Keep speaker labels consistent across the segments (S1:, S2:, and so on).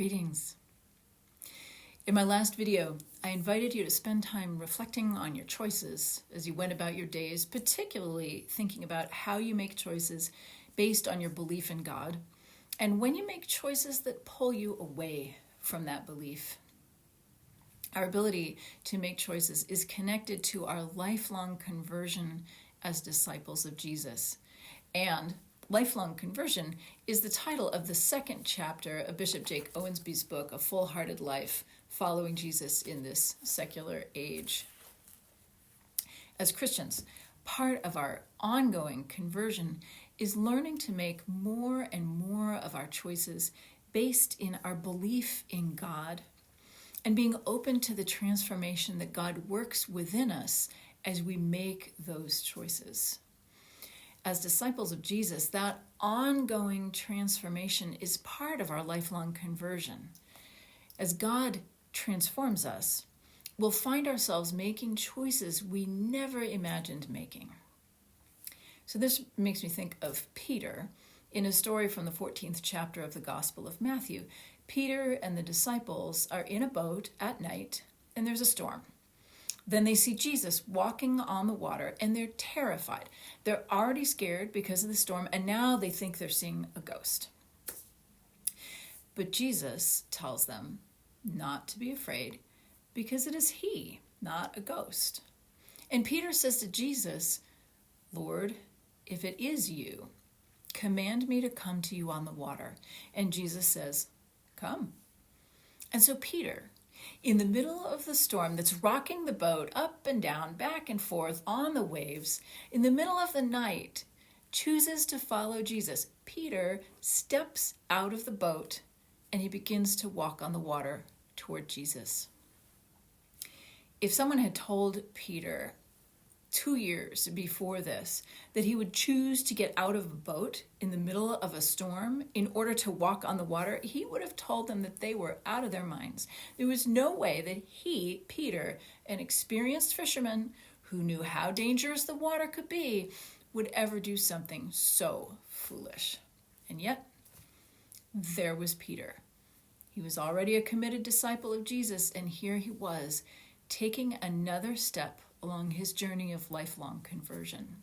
S1: Greetings. In my last video, I invited you to spend time reflecting on your choices as you went about your days, particularly thinking about how you make choices based on your belief in God, and when you make choices that pull you away from that belief. Our ability to make choices is connected to our lifelong conversion as disciples of Jesus. And lifelong conversion is the title of the second chapter of Bishop Jake Owensby's book, A Full-Hearted Life, Following Jesus in This Secular Age. As Christians, part of our ongoing conversion is learning to make more and more of our choices based in our belief in God and being open to the transformation that God works within us as we make those choices. As disciples of Jesus, that ongoing transformation is part of our lifelong conversion. As God transforms us, we'll find ourselves making choices we never imagined making. So this makes me think of Peter in a story from the 14th chapter of the Gospel of Matthew. Peter and the disciples are in a boat at night, and there's a storm. Then they see Jesus walking on the water, and they're terrified. They're already scared because of the storm, and now they think they're seeing a ghost. But Jesus tells them not to be afraid because it is He, not a ghost. And Peter says to Jesus, "Lord, if it is you, command me to come to you on the water." And Jesus says, "Come." And so Peter, in the middle of the storm that's rocking the boat up and down, back and forth on the waves, in the middle of the night, chooses to follow Jesus. Peter steps out of the boat and he begins to walk on the water toward Jesus. If someone had told Peter 2 years before this that he would choose to get out of a boat in the middle of a storm in order to walk on the water, he would have told them that they were out of their minds. There was no way that he, Peter, an experienced fisherman who knew how dangerous the water could be, would ever do something so foolish. And yet, there was Peter. He was already a committed disciple of Jesus, and here he was, taking another step along his journey of lifelong conversion.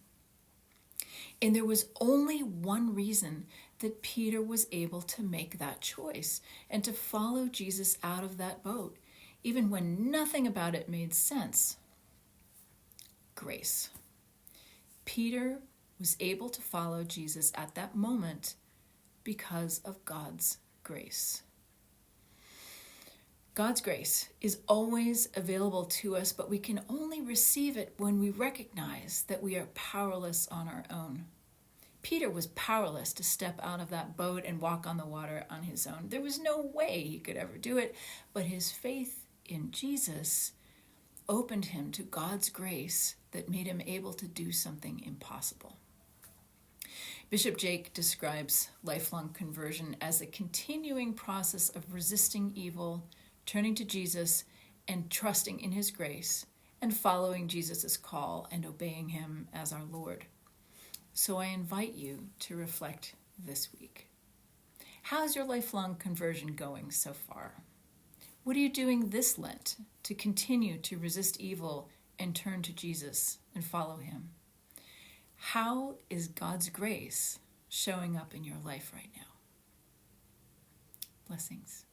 S1: And there was only one reason that Peter was able to make that choice and to follow Jesus out of that boat, even when nothing about it made sense. Grace. Peter was able to follow Jesus at that moment because of God's grace. God's grace is always available to us, but we can only receive it when we recognize that we are powerless on our own. Peter was powerless to step out of that boat and walk on the water on his own. There was no way he could ever do it, but his faith in Jesus opened him to God's grace that made him able to do something impossible. Bishop Jake describes lifelong conversion as a continuing process of resisting evil, turning to Jesus and trusting in his grace, and following Jesus' call and obeying him as our Lord. So I invite you to reflect this week. How's your lifelong conversion going so far? What are you doing this Lent to continue to resist evil and turn to Jesus and follow him? How is God's grace showing up in your life right now? Blessings.